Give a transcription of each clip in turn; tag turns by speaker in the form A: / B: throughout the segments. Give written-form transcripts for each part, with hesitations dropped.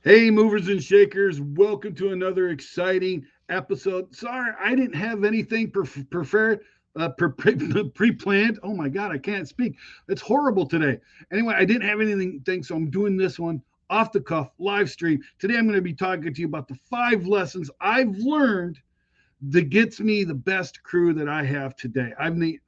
A: Hey, movers and shakers, welcome to another exciting episode. Sorry, I didn't have anything pre-planned. Oh my God, I can't speak. It's horrible today. Anyway, I didn't have anything, so I'm doing this one off the cuff, live stream. Today, I'm going to be talking to you about the 5 lessons I've learned that gets me the best crew that I have today.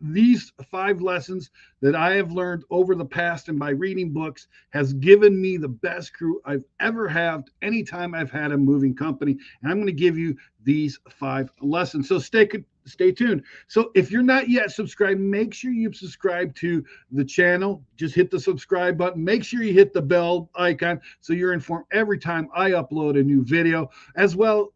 A: These 5 lessons that I have learned over the past and by reading books has given me the best crew I've ever had anytime I've had a moving company. And I'm going to give you these 5 lessons. So stay tuned. So if you're not yet subscribed, make sure you subscribe to the channel. Just hit the subscribe button. Make sure you hit the bell icon so you're informed every time I upload a new video. As well,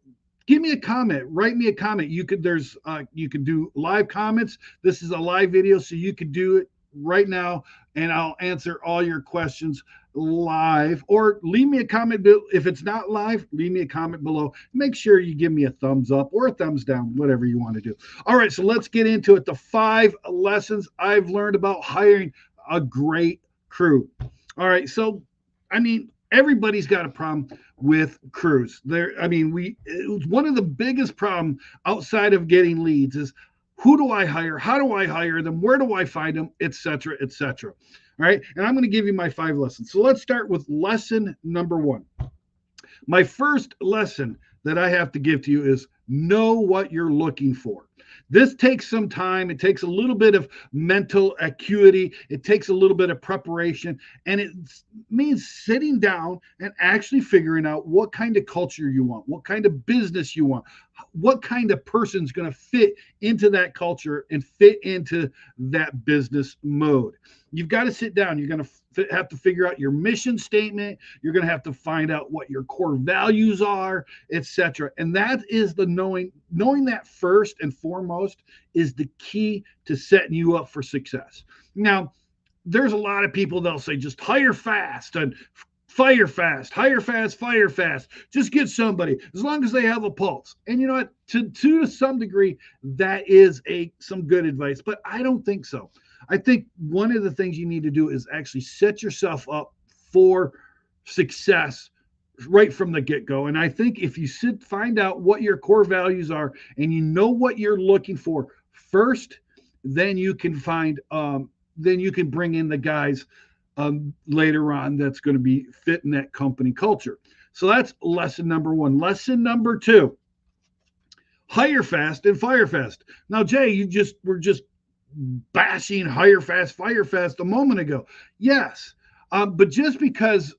A: give me a comment, write me a comment. You could do live comments. This is a live video, so you could do it right now and I'll answer all your questions live, or leave me a comment. If it's not live, leave me a comment below. Make sure you give me a thumbs up or a thumbs down, whatever you want to do. All right, so let's get into it. The 5 lessons I've learned about hiring a great crew. All right, so everybody's got a problem with crews. One of the biggest problem outside of getting leads is, who do I hire? How do I hire them? Where do I find them? Etc. Etc. All right. And I'm going to give you my 5 lessons. So let's start with lesson number 1. My first lesson that I have to give to you is know what you're looking for. This takes some time. It takes a little bit of mental acuity. It takes a little bit of preparation. And it means sitting down and actually figuring out what kind of culture you want, what kind of business you want, what kind of person's going to fit into that culture and fit into that business mode. You've got to sit down. You're going to have to figure out your mission statement. You're going to have to find out what your core values are, etc. And that is the knowing that first and foremost is the key to setting you up for success. Now, there's a lot of people that'll say just hire fast and fire fast, hire fast, fire fast. Just get somebody as long as they have a pulse. And you know what? To some degree, that is some good advice, but I don't think so. I think one of the things you need to do is actually set yourself up for success right from the get-go. And I think if you find out what your core values are and you know what you're looking for first, then you can bring in the guys later on that's going to be fitting that company culture. So that's lesson number 1. Lesson number 2, hire fast and fire fast. Now, Jay, we're just bashing hire fast, fire fast a moment ago. Yes, but just because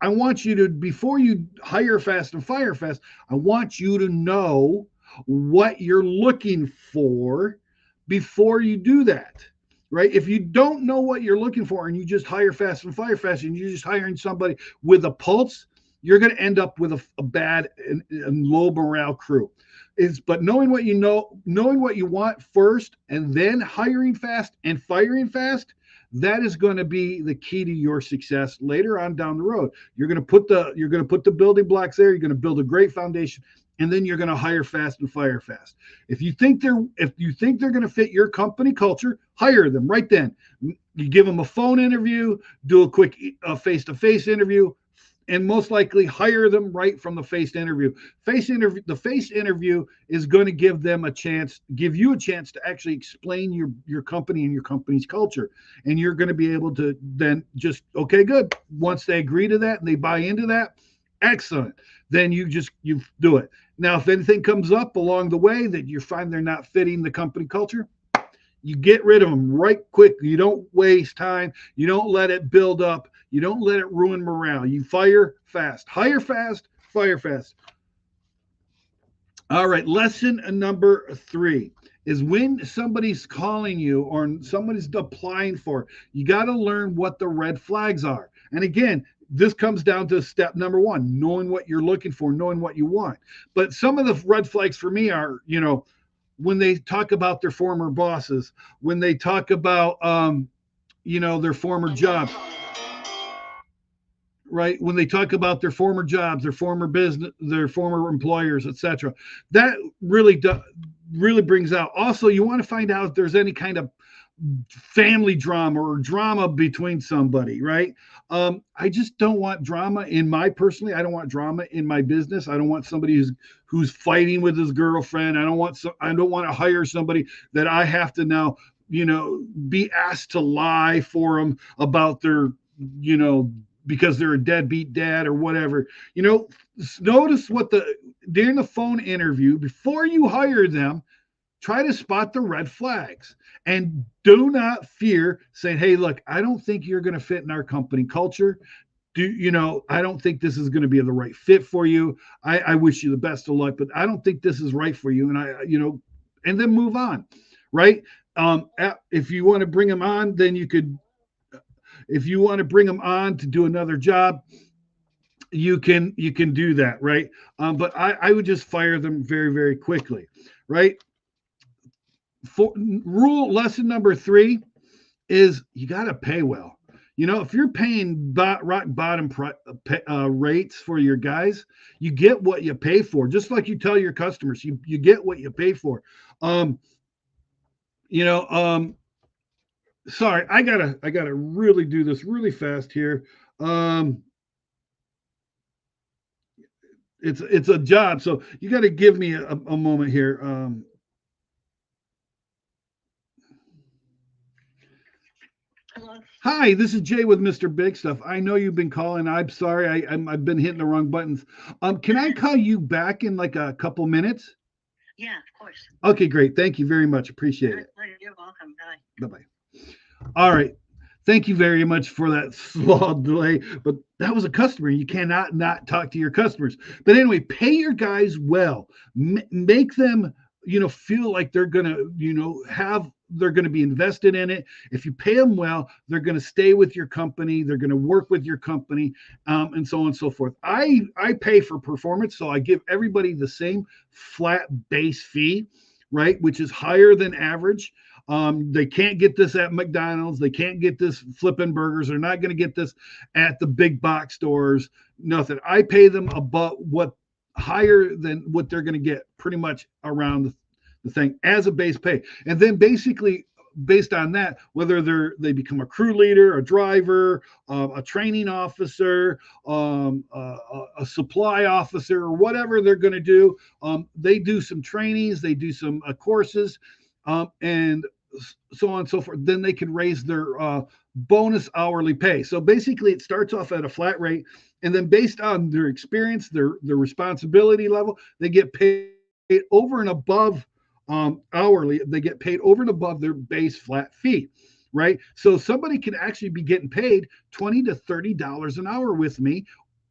A: I want you to, before you hire fast and fire fast, I want you to know what you're looking for before you do that. Right? If you don't know what you're looking for and you just hire fast and fire fast and you're just hiring somebody with a pulse, you're going to end up with a bad and low morale crew. But knowing what you know, knowing what you want first, and then hiring fast and firing fast, that is going to be the key to your success later on down the road. You're going to put the building blocks there. You're going to build a great foundation, and then you're going to hire fast and fire fast. If you think they're going to fit your company culture, hire them right then. You give them a phone interview, do a quick face-to-face interview, and most likely hire them right from the face interview. The face interview is going to give you a chance to actually explain your company and your company's culture. And you're going to be able to then just, okay, good. Once they agree to that and they buy into that, excellent. Then you do it. Now, if anything comes up along the way that you find they're not fitting the company culture, you get rid of them right quick. You don't waste time. You don't let it build up. You don't let it ruin morale. You fire fast. Hire fast, fire fast. All right, lesson number 3 is when somebody's calling you or somebody's applying for, you got to learn what the red flags are. And again, this comes down to step number 1, knowing what you're looking for, knowing what you want. But some of the red flags for me are, when they talk about their former bosses, when they talk about, their former jobs, right? When they talk about their former jobs, their former business, their former employers, etc. That really brings out. Also, you want to find out if there's any kind of family drama or drama between somebody, right? I just don't want drama in my personally. I don't want drama in my business. I don't want somebody who's fighting with his girlfriend. I don't want to hire somebody that I have to now, be asked to lie for them about their, you know, because they're a deadbeat dad or whatever. Notice what during the phone interview before you hire them, try to spot the red flags and do not fear saying, hey, look, I don't think you're going to fit in our company culture. I don't think this is going to be the right fit for you. I wish you the best of luck, but I don't think this is right for you. And then move on, right? If you want to bring them on, then you could, if you want to bring them on to do another job, you can do that, right? But I would just fire them very, very quickly, right? Rule lesson number 3 is you got to pay well. If you're paying rock bottom rates for your guys, you get what you pay for. Just like you tell your customers, you get what you pay for. You know, sorry, I gotta really do this really fast here. Um, it's a job, so you got to give me a moment here. Hi, this is Jay with Mr. Big Stuff. I know you've been calling. I'm sorry, I've been hitting the wrong buttons. Can I call you back in like a couple minutes?
B: Yeah, of course.
A: Okay, great. Thank you very much. Appreciate it.
B: You're welcome.
A: Bye bye. All right. Thank you very much for that small delay, but that was a customer. You cannot not talk to your customers. But anyway, pay your guys well. Make them, feel like they're gonna, they're going to be invested in it. If you pay them well, they're going to stay with your company. They're going to work with your company, and so on and so forth. I pay for performance, so I give everybody the same flat base fee, right, which is higher than average. They can't get this at McDonald's. They can't get this flipping burgers. They're not going to get this at the big box stores. Nothing. I pay them about what higher than what they're going to get pretty much around the thing as a base pay. And then basically based on that, whether they become a crew leader, a driver, a training officer, a supply officer, or whatever they're going to do, they do some trainings, they do some courses, and so on and so forth. Then they can raise their bonus hourly pay. So basically, it starts off at a flat rate, and then based on their experience, their responsibility level, they get paid over and above hourly. They get paid over and above their base flat fee, right? So somebody can actually be getting paid $20 to $30 an hour with me.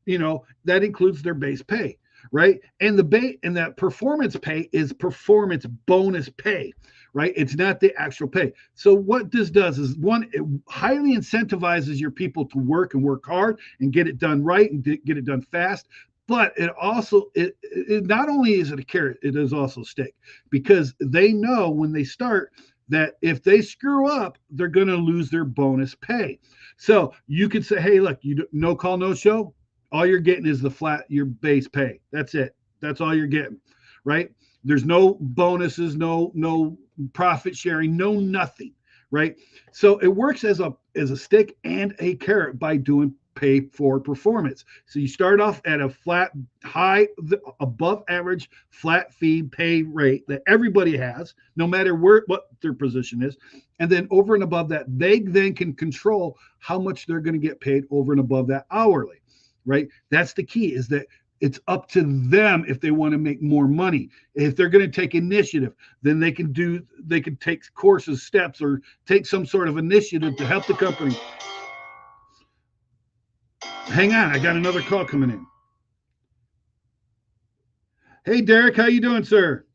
A: That includes their base pay, right? And that performance pay is performance bonus pay, right? It's not the actual pay. So what this does is, one, it highly incentivizes your people to work and work hard and get it done right and get it done fast. But it also, it not only is it a carrot, it is also a stick, because they know when they start that if they screw up, they're going to lose their bonus pay. So you could say, hey, look, no call, no show. All you're getting is your base pay. That's it. That's all you're getting, right? There's no bonuses, no profit sharing, no nothing, right? So it works as a stick and a carrot by doing pay for performance. So you start off at a flat, high, above average flat fee pay rate that everybody has, no matter what their position is. And then over and above that, they then can control how much they're going to get paid over and above that hourly, right? That's the key, is that it's up to them if they want to make more money. If they're going to take initiative, then they can take courses, steps, or take some sort of initiative to help the company. Hang on, I got another call coming in. Hey, Derek, how you doing, sir?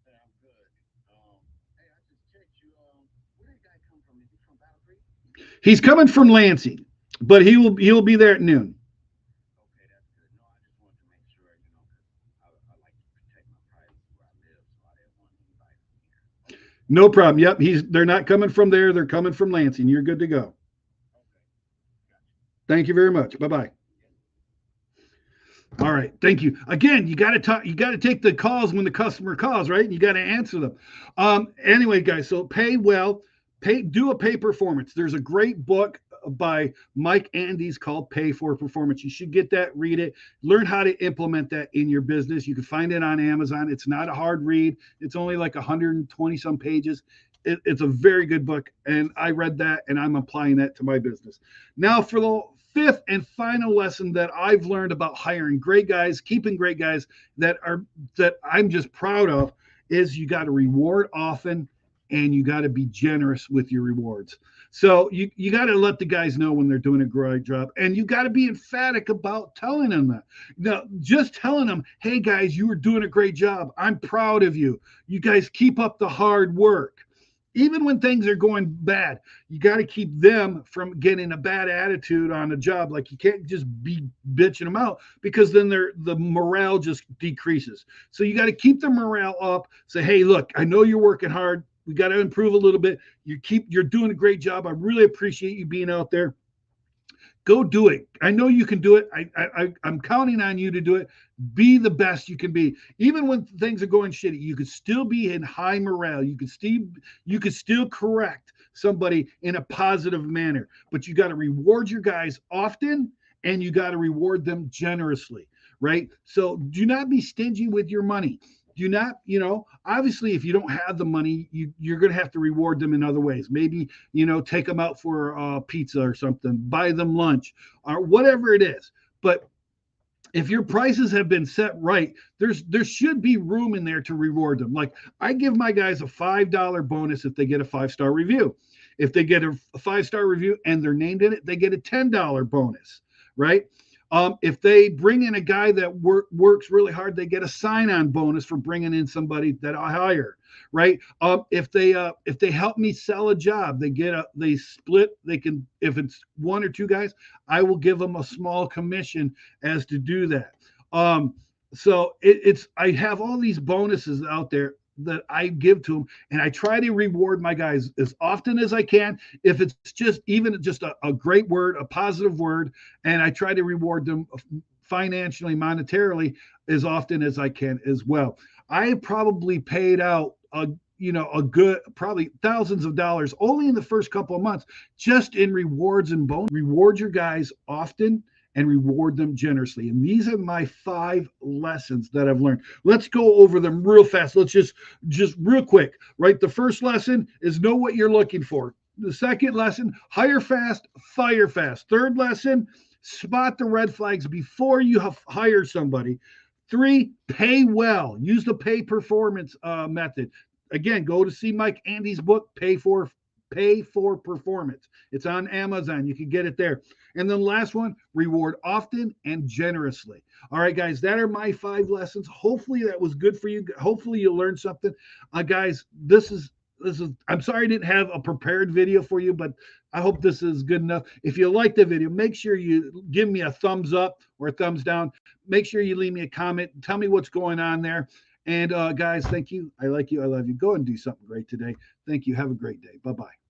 C: Hey, I'm good. Hey, I just checked you. Where did that guy come from? Is he from Battle Creek?
A: He's coming from Lansing, but he'll be there at noon.
C: Okay, that's good. No, I just wanted to make sure, 'cause I like to protect my privacy where I live, so I didn't want anybody from here. Okay.
A: No problem. Yep, they're not coming from there. They're coming from Lansing. You're good to go.
C: Okay. Gotcha.
A: Thank you very much. Bye bye. All right, thank you. Again, you got to talk. You got to take the calls when the customer calls, right? You got to answer them. Anyway, guys, so pay well, Do a pay performance. There's a great book by Mike Andes called Pay for Performance. You should get that, read it, learn how to implement that in your business. You can find it on Amazon. It's not a hard read. It's only like 120 some pages. It's a very good book, and I read that and I'm applying that to my business. Now for the fifth and final lesson that I've learned about hiring great guys, keeping great guys that I'm just proud of is you got to reward often and you got to be generous with your rewards. So you got to let the guys know when they're doing a great job, and you got to be emphatic about telling them that. Now, just telling them, "Hey guys, you were doing a great job. I'm proud of you. You guys keep up the hard work." Even when things are going bad, you got to keep them from getting a bad attitude on the job. Like you can't just be bitching them out because then the morale just decreases. So you got to keep the morale up. Say, hey, look, I know you're working hard. We got to improve a little bit. You're doing a great job. I really appreciate you being out there. Go do it. I know you can do it. I'm counting on you to do it. Be the best you can be. Even when things are going shitty, you could still be in high morale. You could still correct somebody in a positive manner. But you got to reward your guys often, and you got to reward them generously, right? So do not be stingy with your money. Do not, obviously, if you don't have the money, you're going to have to reward them in other ways. Maybe, take them out for pizza or something, buy them lunch or whatever it is. But if your prices have been set right, there should be room in there to reward them. Like I give my guys a $5 bonus if they get a 5-star review. If they get a 5-star review and they're named in it, they get a $10 bonus, right? If they bring in a guy that works really hard, they get a sign-on bonus for bringing in somebody that I hire, right? If they help me sell a job, they split. They can, if it's one or two guys, I will give them a small commission as to do that. So it's I have all these bonuses out there that I give to them, and I try to reward my guys as often as I can. If it's just a great word, a positive word, and I try to reward them financially, monetarily, as often as I can as well. I probably paid out a good probably thousands of dollars only in the first couple of months just in rewards and bonus. Reward your guys often and reward them generously. And these are my 5 lessons that I've learned. Let's go over them real fast. Let's just real quick, right? The first lesson is know what you're looking for. The second lesson, hire fast, fire fast. Third lesson, spot the red flags before you hire somebody. 3, pay well. Use the pay performance method. Again, go to see Mike Andy's book, Pay for Performance. It's on Amazon. You can get it there. And then last one, reward often and generously. All right, guys, that are my 5 lessons. Hopefully that was good for you. Hopefully you learned something. Guys, this is I'm sorry I didn't have a prepared video for you, but I hope this is good enough. If you like the video, make sure you give me a thumbs up or a thumbs down. Make sure you leave me a comment. Tell me what's going on there. And guys, thank you. I like you. I love you. Go and do something great today. Thank you. Have a great day. Bye-bye.